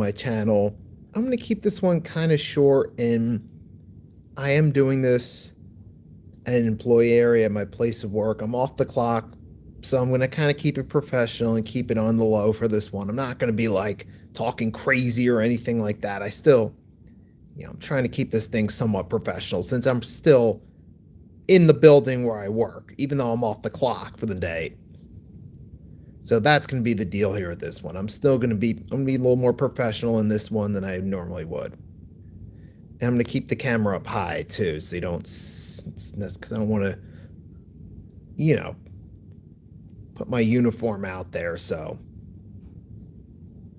my channel. I'm going to keep this one kind of short, and I am doing this at an employee area at my place of work. I'm off the clock, so I'm going to kind of keep it professional and keep it on the low for this one. I'm not going to be like talking crazy or anything like that. I still, I'm trying to keep this thing somewhat professional since I'm still in the building where I work, even though I'm off the clock for the day. So that's going to be the deal here with this one. I'm going to be a little more professional in this one than I normally would. And I'm going to keep the camera up high too, so you don't, because I don't want to, put my uniform out there. So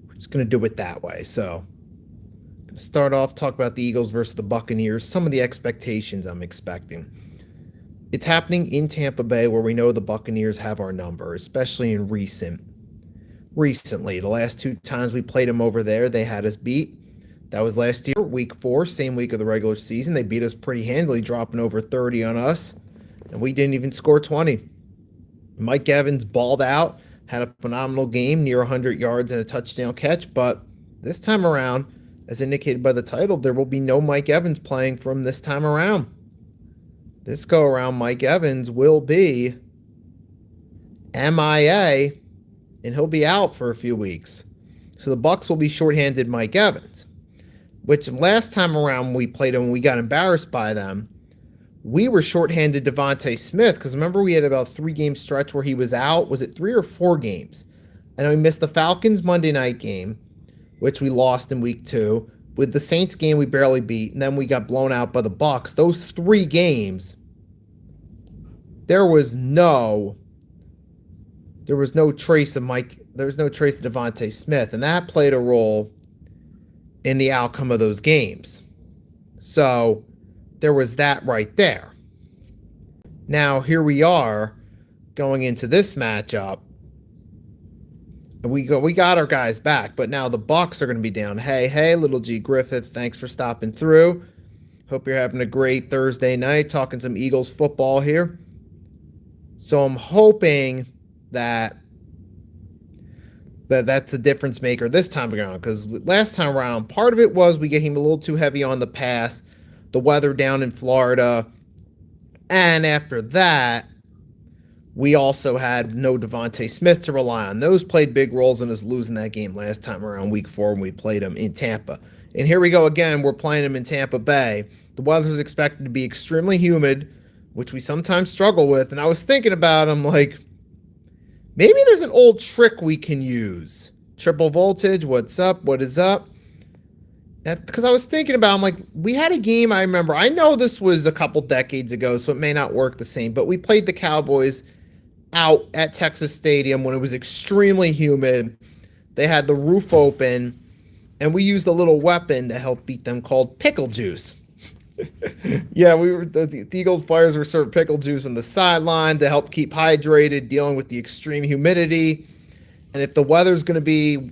we're just going to do it that way. So I'm going to start off, talk about the Eagles versus the Buccaneers, some of the expectations I'm expecting. It's happening in Tampa Bay, where we know the Buccaneers have our number, especially in recently. The last 2 times we played them over there, they had us beat. That was last year, week 4, same week of the regular season. They beat us pretty handily, dropping over 30 on us, and we didn't even score 20. Mike Evans balled out, had a phenomenal game, near 100 yards and a touchdown catch, but this time around, as indicated by the title, there will be no Mike Evans playing from this time around. This go around, Mike Evans will be MIA, and he'll be out for a few weeks. So the Bucs will be shorthanded Mike Evans, which last time around when we played him, we got embarrassed by them. We were shorthanded Devontae Smith, because remember we had about a 3-game stretch where he was out. Was it 3 or 4 games? I know we missed the Falcons Monday night game, which we lost in week 2. With the Saints game, we barely beat, and then we got blown out by the Bucs. Those 3 games, there was no trace of Devontae Smith, and that played a role in the outcome of those games. So there was that right there. Now here we are going into this matchup. We got our guys back, but now the Bucs are going to be down. Hey, little G Griffith, thanks for stopping through. Hope you're having a great Thursday night, talking some Eagles football here. So I'm hoping that's a difference maker this time around, because last time around, part of it was we get him a little too heavy on the pass, the weather down in Florida, and after that, we also had no Devontae Smith to rely on. Those played big roles in us losing that game last time around, week 4, when we played them in Tampa. And here we go again. We're playing them in Tampa Bay. The weather is expected to be extremely humid, which we sometimes struggle with. And I was thinking about, I'm like, maybe there's an old trick we can use. Triple voltage, what's up? What is up? Because I was thinking about, I'm like, we had a game, I remember. I know this was a couple decades ago, so it may not work the same. But we played the Cowboys out at Texas Stadium when it was extremely humid. They had the roof open, and we used a little weapon to help beat them called pickle juice. Yeah, the Eagles players were served pickle juice on the sideline to help keep hydrated, dealing with the extreme humidity. And if the weather's going to be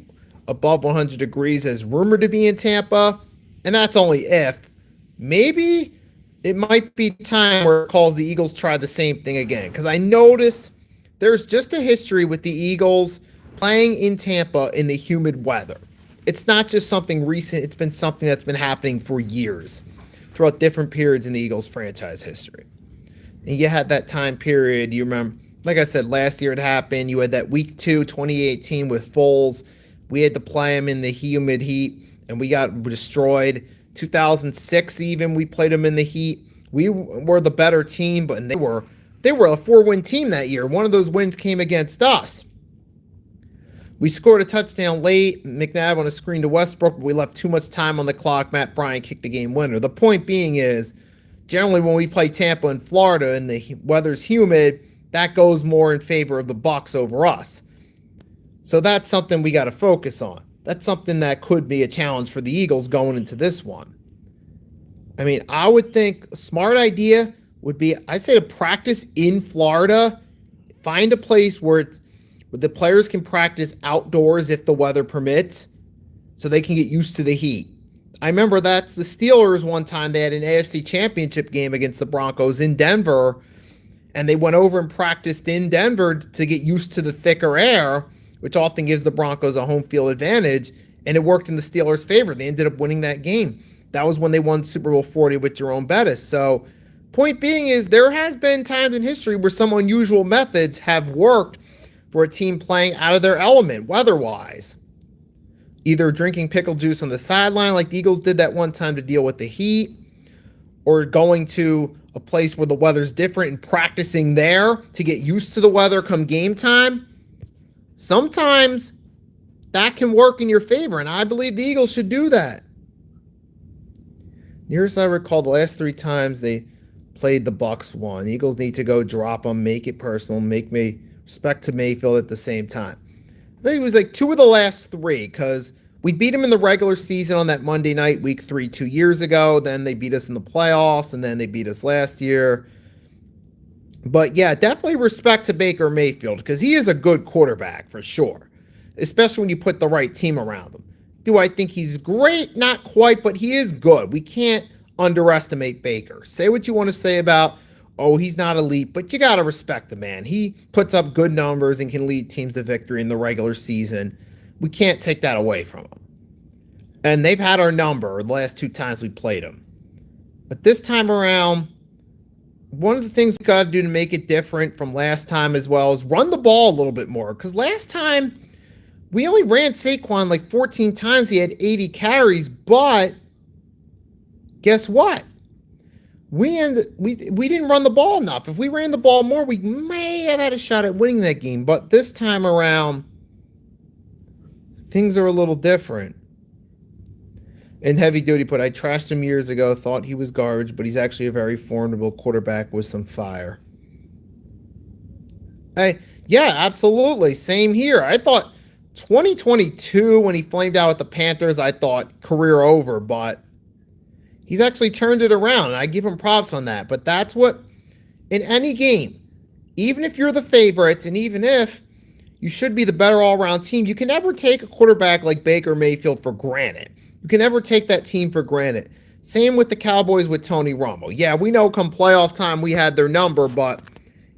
above 100 degrees as rumored to be in Tampa, and that's only if, maybe it might be time where it calls the Eagles try the same thing again. Because I notice there's just a history with the Eagles playing in Tampa in the humid weather. It's not just something recent. It's been something that's been happening for years throughout different periods in the Eagles franchise history. And you had that time period, you remember, like I said, last year it happened. You had that week 2, 2018 with Foles. We had to play him in the humid heat, and we got destroyed. 2006 even, we played them in the heat. We were the better team, but they were a 4-win team that year. One of those wins came against us. We scored a touchdown late. McNabb on a screen to Westbrook, but we left too much time on the clock. Matt Bryant kicked the game winner. The point being is, generally when we play Tampa and Florida and the weather's humid, that goes more in favor of the Bucs over us. So that's something we got to focus on. That's something that could be a challenge for the Eagles going into this one. I mean, I would think a smart idea would be, I'd say, to practice in Florida. Find a place where the players can practice outdoors if the weather permits, so they can get used to the heat. I remember that the Steelers one time, they had an AFC Championship game against the Broncos in Denver, and they went over and practiced in Denver to get used to the thicker air, which often gives the Broncos a home field advantage. And it worked in the Steelers' favor. They ended up winning that game. That was when they won Super Bowl 40 with Jerome Bettis. So, point being is there has been times in history where some unusual methods have worked for a team playing out of their element, weather-wise. Either drinking pickle juice on the sideline like the Eagles did that one time to deal with the heat, or going to a place where the weather's different and practicing there to get used to the weather come game time. Sometimes that can work in your favor, and I believe the Eagles should do that. Nearest I recall, the last 3 times they played, the Bucs won. The Eagles need to go drop them, make it personal, make me respect to Mayfield at the same time. I think it was like 2 of the last 3, because we beat them in the regular season on that Monday night, week 3, 2 years ago. Then they beat us in the playoffs, and then they beat us last year. But yeah, definitely respect to Baker Mayfield, because he is a good quarterback for sure, especially when you put the right team around him. Do I think he's great? Not quite, but he is good. We can't underestimate Baker. Say what you want to say about, oh, he's not elite, but you got to respect the man. He puts up good numbers and can lead teams to victory in the regular season. We can't take that away from him. And they've had our number the last 2 times we played them. But this time around, one of the things we got to do to make it different from last time as well is run the ball a little bit more. Because last time, we only ran Saquon like 14 times. He had 80 carries, but guess what? We didn't run the ball enough. If we ran the ball more, we may have had a shot at winning that game. But this time around, things are a little different. In heavy duty put, I trashed him years ago, thought he was garbage, but he's actually a very formidable quarterback with some fire. Yeah, absolutely. Same here. I thought 2022, when he flamed out with the Panthers, I thought career over, but he's actually turned it around, and I give him props on that. But that's what, in any game, even if you're the favorites, and even if you should be the better all-around team, you can never take a quarterback like Baker Mayfield for granted. You can never take that team for granted. Same with the Cowboys with Tony Romo. Yeah, we know come playoff time we had their number, but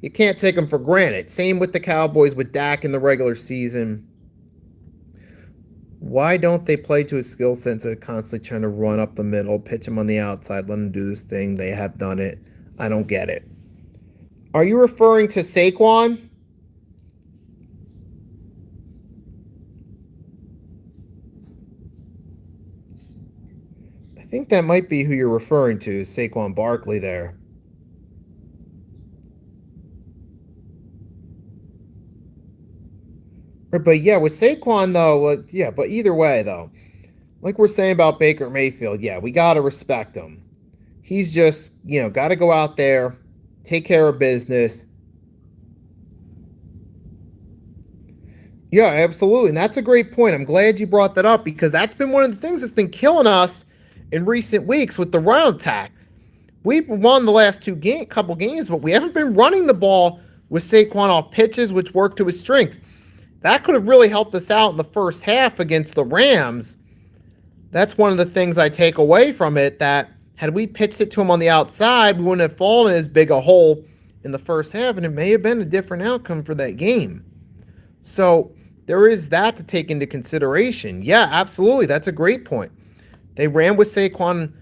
you can't take them for granted. Same with the Cowboys with Dak in the regular season. Why don't they play to his skill set instead of constantly trying to run up the middle, pitch him on the outside, let him do this thing? They have done it. I don't get it. Are you referring to Saquon? I think that might be who you're referring to, Saquon Barkley there. But yeah, with Saquon, though, yeah, but either way, though, like we're saying about Baker Mayfield, yeah, we got to respect him. He's just, got to go out there, take care of business. Yeah, absolutely. And that's a great point. I'm glad you brought that up, because that's been one of the things that's been killing us in recent weeks with the run attack. We've won the last couple games, but we haven't been running the ball with Saquon off pitches, which worked to his strength. That could have really helped us out in the first half against the Rams. That's one of the things I take away from it, that had we pitched it to him on the outside, we wouldn't have fallen in as big a hole in the first half, and it may have been a different outcome for that game. So there is that to take into consideration. Yeah, absolutely. That's a great point. They ran with Saquon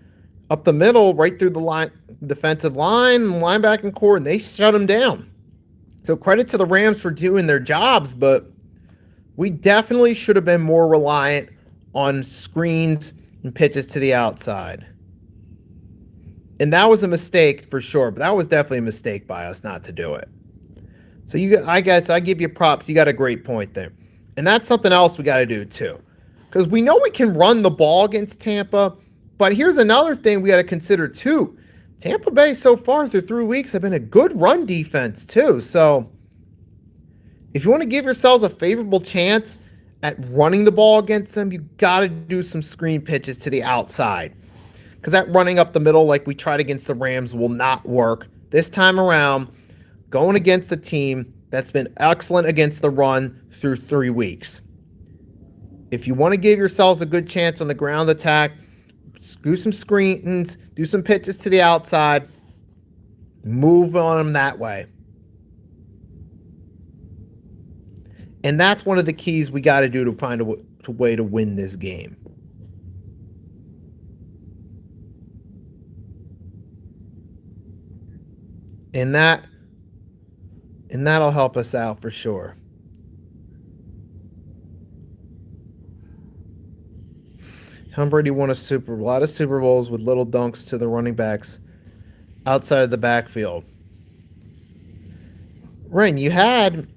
up the middle, right through the defensive line, linebacking core, and they shut him down. So credit to the Rams for doing their jobs, but we definitely should have been more reliant on screens and pitches to the outside. And that was a mistake for sure, but that was definitely a mistake by us not to do it. So I guess I give you props. You got a great point there. And that's something else we got to do too. Because we know we can run the ball against Tampa, but here's another thing we got to consider too. Tampa Bay so far through 3 weeks have been a good run defense too. So if you want to give yourselves a favorable chance at running the ball against them, you got to do some screen pitches to the outside. Because that running up the middle like we tried against the Rams will not work. This time around, going against the team that's been excellent against the run through 3 weeks. If you want to give yourselves a good chance on the ground attack, do some screens, do some pitches to the outside, move on them that way. And that's one of the keys we got to do to way to win this game. And that'll help us out for sure. Tom Brady won a lot of Super Bowls with little dunks to the running backs outside of the backfield. Right, and you had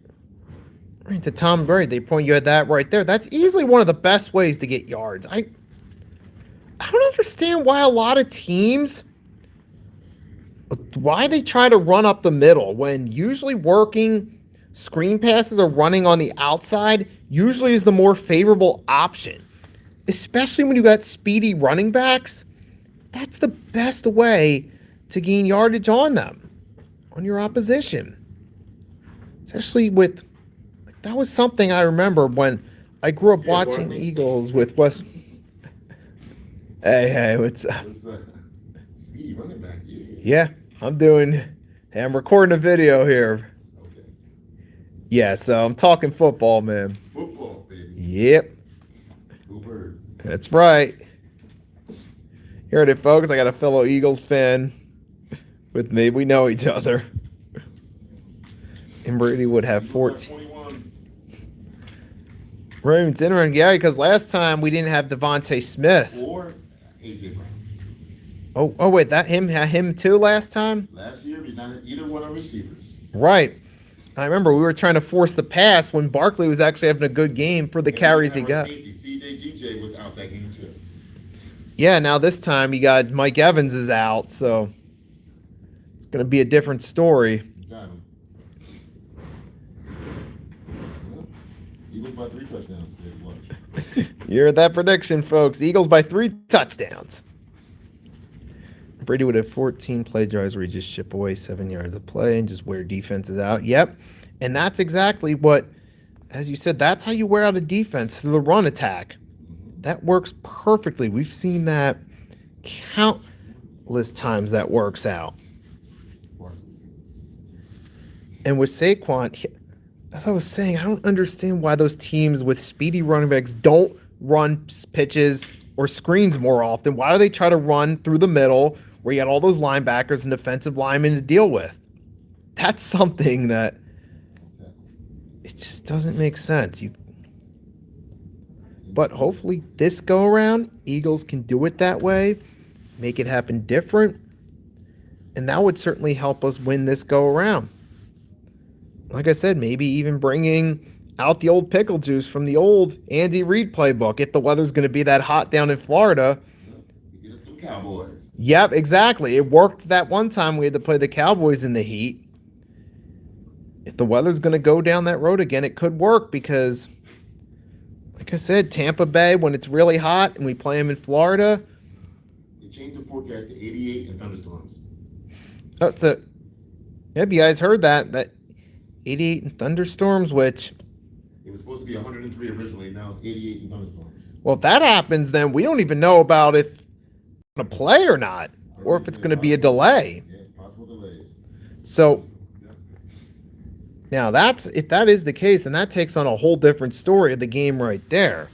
to Tom Brady. They point you at that right there. That's easily one of the best ways to get yards. I don't understand why a lot of teams why they try to run up the middle when usually working screen passes or running on the outside usually is the more favorable option. Especially when you got speedy running backs, that's the best way to gain yardage on them, on your opposition. Especially with, that was something I remember when I grew up watching Eagles with West. Hey, what's up? Speedy running back, yeah, I'm recording a video here. Okay. Yeah, so I'm talking football, man. Football, baby. Yep. Birds. That's right. You heard it, folks. I got a fellow Eagles fan with me. We know each other. And Brady would have 14. Right, it's interesting. Yeah, because last time we didn't have Devontae Smith. Or AJ Brown. Oh, wait, him too last time? Last year, we not had either one of receivers. Right. I remember we were trying to force the pass when Barkley was actually having a good game for the carries he got. CJ was out that game too. Yeah, now this time you got Mike Evans is out, so it's going to be a different story. Got him. Eagles by 3 touchdowns. You heard that prediction, folks. Eagles by 3 touchdowns. Brady would have 14 play drives where he just chip away 7 yards of play and just wear defenses out. Yep. And that's exactly what, as you said, that's how you wear out a defense, through the run attack. That works perfectly. We've seen that countless times that works out. And with Saquon, as I was saying, I don't understand why those teams with speedy running backs don't run pitches or screens more often. Why do they try to run through the middle where you got all those linebackers and defensive linemen to deal with? That's something that it just doesn't make sense. But hopefully this go around, Eagles can do it that way, make it happen different, and that would certainly help us win this go around. Like I said, maybe even bringing out the old pickle juice from the old Andy Reid playbook if the weather's going to be that hot down in Florida. You get some Cowboys. Yep, exactly. It worked that one time we had to play the Cowboys in the heat. If the weather's going to go down that road again, it could work because, like I said, Tampa Bay, when it's really hot and we play them in Florida. They changed the forecast to 88 and thunderstorms. Oh, so, have you guys heard that 88 and thunderstorms, which it was supposed to be 103 originally, now it's 88 and thunderstorms. Well, if that happens, then we don't even know about if it's going to play or not, or if it's going to be a delay. Yeah, possible delays. So, now if that is the case, then that takes on a whole different story of the game right there.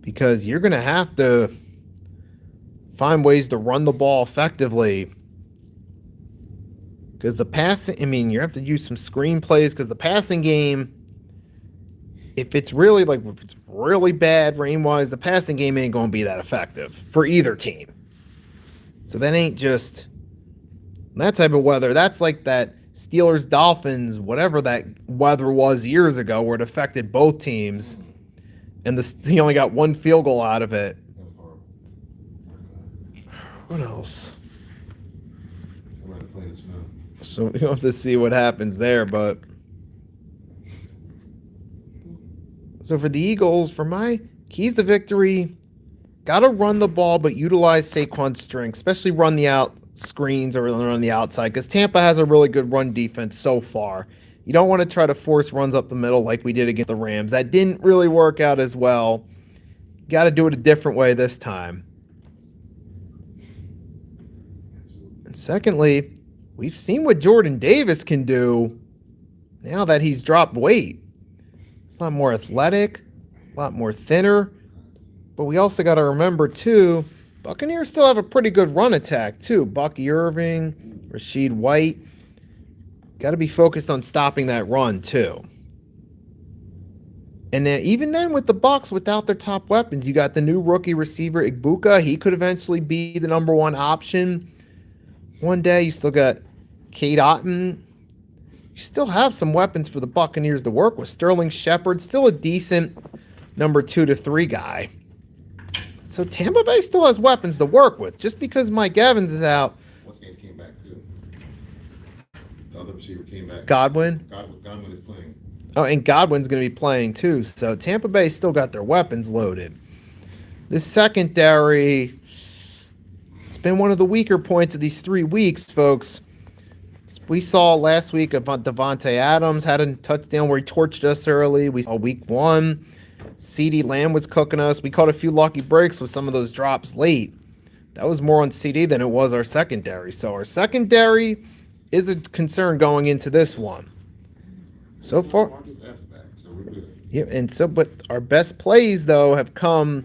Because you're going to have to find ways to run the ball effectively. Because the passing, you have to use some screen plays because the passing game, if it's really bad rain-wise, the passing game ain't going to be that effective for either team. So that ain't just that type of weather. That's like that Steelers, Dolphins, whatever that weather was years ago where it affected both teams. And he only got 1 field goal out of it. That was horrible. What else? I'd rather play in the snow. So we'll have to see what happens there, but so for the Eagles, for my keys to victory, gotta run the ball, but utilize Saquon's strength, especially run the out screens or run the outside, because Tampa has a really good run defense so far. You don't want to try to force runs up the middle like we did against the Rams. That didn't really work out as well. Got to do it a different way this time. And secondly, we've seen what Jordan Davis can do now that he's dropped weight. It's not more athletic, a lot more thinner. But we also got to remember, too, Buccaneers still have a pretty good run attack, too. Bucky Irving, Rashid White. Got to be focused on stopping that run, too. And then, even then, with the Bucs, without their top weapons, you got the new rookie receiver, Igbuka. He could eventually be the number one option. One day, you still got Cade Otton. You still have some weapons for the Buccaneers to work with. Sterling Shepard, still a decent number 2 to 3 guy. So Tampa Bay still has weapons to work with. Just because Mike Evans is out. What's name came back too? The other receiver came back. Godwin. Godwin is playing. Oh, and Godwin's going to be playing too. So Tampa Bay still got their weapons loaded. This secondary, it's been one of the weaker points of these 3 weeks, folks. We saw last week about Devontae Adams had a touchdown where he torched us early. We saw week 1. CeeDee Lamb was cooking us. We caught a few lucky breaks with some of those drops late. That was more on CeeDee than it was our secondary. So our secondary is a concern going into this one. So far, yeah, but our best plays though have come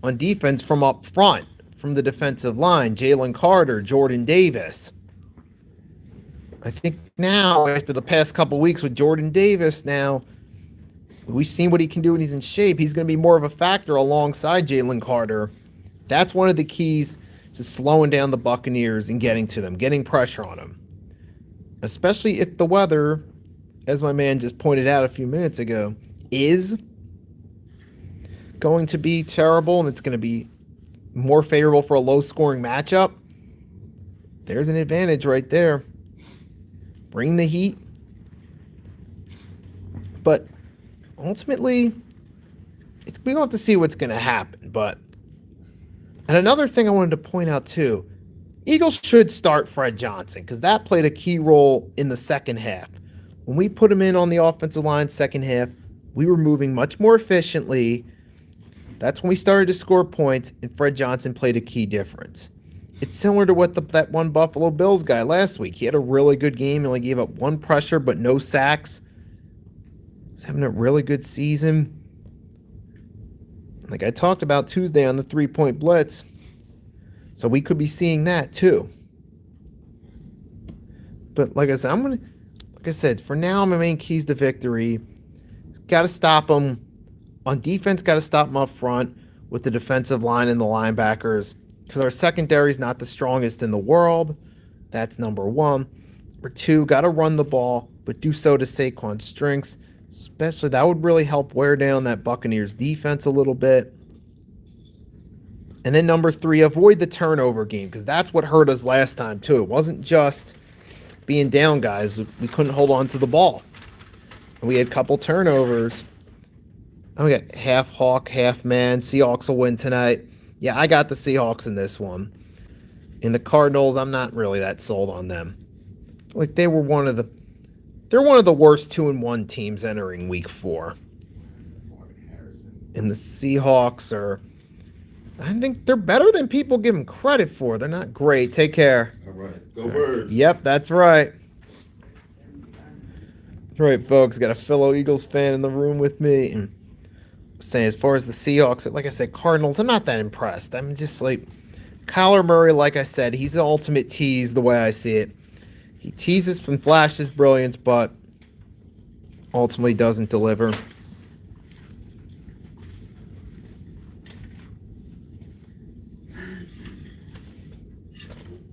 on defense from up front, from the defensive line. Jalen Carter, Jordan Davis. I think now, after the past couple weeks with Jordan Davis, now we've seen what he can do when he's in shape. He's going to be more of a factor alongside Jalen Carter. That's one of the keys to slowing down the Buccaneers and getting to them, getting pressure on them. Especially if the weather, as my man just pointed out a few minutes ago, is going to be terrible and it's going to be more favorable for a low-scoring matchup. There's an advantage right there. Bring the heat. But ultimately, we don't have to see what's going to happen. And another thing I wanted to point out too, Eagles should start Fred Johnson because that played a key role in the second half. When we put him in on the offensive line second half, we were moving much more efficiently. That's when we started to score points, and Fred Johnson played a key difference. It's similar to what that one Buffalo Bills guy last week. He had a really good game. He only gave up 1 pressure, but no sacks. He's having a really good season. Like I talked about Tuesday on the 3-point blitz. So we could be seeing that too. But like I said, for now, my main keys to victory. Got to stop them. On defense, got to stop them up front with the defensive line and the linebackers. Because our secondary is not the strongest in the world. That's number 1. Number 2, got to run the ball, but do so to Saquon's strengths. Especially, that would really help wear down that Buccaneers defense a little bit. And then number 3, avoid the turnover game, because that's what hurt us last time, too. It wasn't just being down, guys. We couldn't hold on to the ball. And we had a couple turnovers. And we got half Hawk, half man. Seahawks will win tonight. Yeah, I got the Seahawks in this one. In the Cardinals, I'm not really that sold on them. Like they're one of the worst 2-1 teams entering week 4. And the Seahawks I think they're better than people give them credit for. They're not great. Take care. All right. Go Birds. Yep, that's right. That's right, folks. Got a fellow Eagles fan in the room with me. And saying as far as the Seahawks, like I said, Cardinals, I'm not that impressed. I'm just like Kyler Murray, like I said, he's the ultimate tease the way I see it. He teases and flashes brilliance, but ultimately doesn't deliver.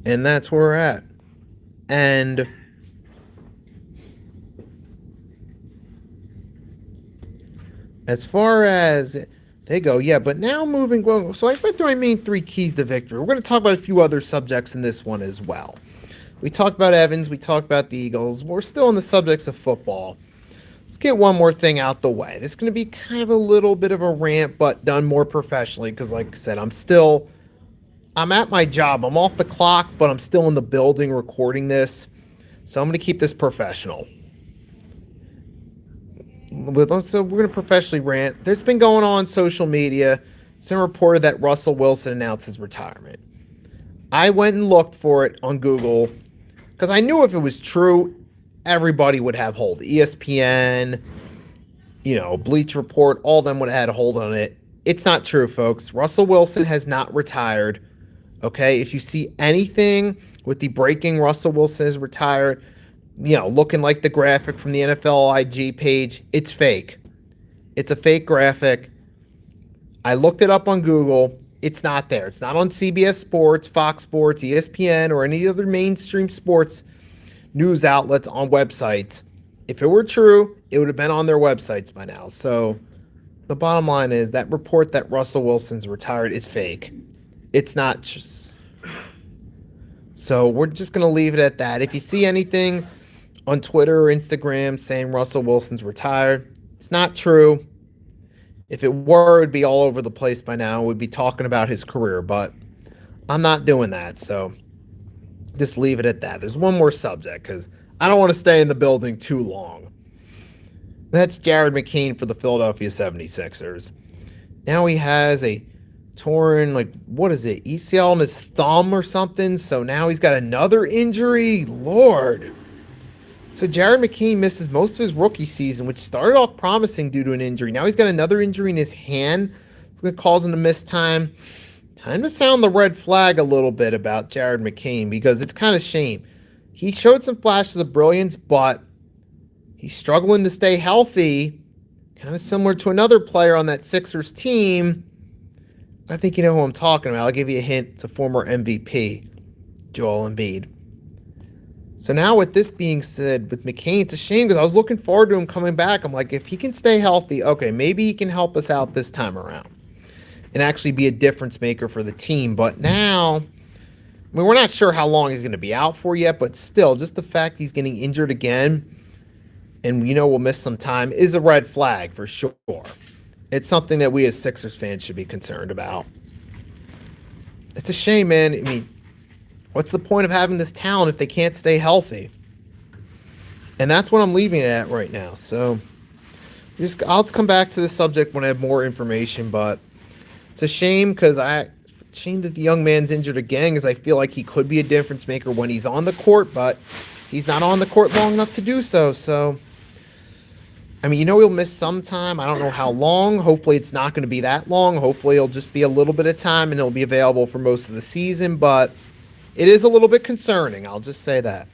And that's where we're at. And as far as they go, yeah, but now moving, well, so I went through my main 3 keys to victory. We're going to talk about a few other subjects in this one as well. We talked about Evans, we talked about the Eagles. We're still on the subjects of football. Let's get one more thing out the way. This is going to be kind of a little bit of a rant, but done more professionally because, like I said, I'm at my job. I'm off the clock, but I'm still in the building recording this. So I'm going to keep this professional. So we're going to professionally rant. There's been going on social media. It's been reported that Russell Wilson announced his retirement. I went and looked for it on Google because I knew if it was true, everybody would have hold. ESPN, Bleach Report, all of them would have had a hold on it. It's not true, folks. Russell Wilson has not retired. Okay, if you see anything with the breaking Russell Wilson is retired, looking like the graphic from the NFL IG page, it's fake. It's a fake graphic. I looked it up on Google. It's not there. It's not on CBS Sports, Fox Sports, ESPN, or any other mainstream sports news outlets on websites. If it were true, it would have been on their websites by now. So the bottom line is that report that Russell Wilson's retired is fake. It's not just... So we're just going to leave it at that. If you see anything on Twitter or Instagram saying Russell Wilson's retired, it's not true. If it were, it'd be all over the place by now. We'd be talking about his career, but I'm not doing that. So just leave it at that. There's one more subject because I don't want to stay in the building too long. That's Jared McCain for the Philadelphia 76ers. Now he has a torn, ACL in his thumb or something. So now he's got another injury. Lord. So Jared McCain misses most of his rookie season, which started off promising due to an injury. Now he's got another injury in his hand. It's going to cause him to miss time. Time to sound the red flag a little bit about Jared McCain because it's kind of shame. He showed some flashes of brilliance, but he's struggling to stay healthy. Kind of similar to another player on that Sixers team. I think you know who I'm talking about. I'll give you a hint. It's a former MVP, Joel Embiid. So now with this being said, with McCain, it's a shame because I was looking forward to him coming back. I'm like, if he can stay healthy, okay, maybe he can help us out this time around and actually be a difference maker for the team. But now, we're not sure how long he's going to be out for yet, but still, just the fact he's getting injured again and we'll miss some time is a red flag for sure. It's something that we as Sixers fans should be concerned about. It's a shame, man. I mean, what's the point of having this talent if they can't stay healthy? And that's what I'm leaving it at right now. So I'll just come back to this subject when I have more information. But it's a shame because shame that the young man's injured again because I feel like he could be a difference maker when he's on the court, but he's not on the court long enough to do so. So, he'll miss some time. I don't know how long. Hopefully it's not going to be that long. Hopefully it'll just be a little bit of time and he'll be available for most of the season. But it is a little bit concerning. I'll just say that.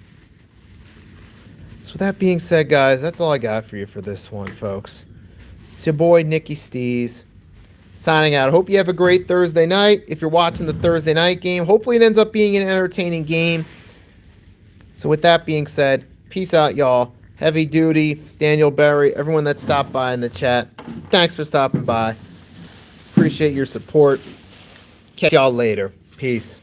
So with that being said, guys, that's all I got for you for this one, folks. It's your boy, Nicky Stees, signing out. Hope you have a great Thursday night. If you're watching the Thursday night game, hopefully it ends up being an entertaining game. So with that being said, peace out, y'all. Heavy Duty, Daniel Berry, everyone that stopped by in the chat. Thanks for stopping by. Appreciate your support. Catch y'all later. Peace.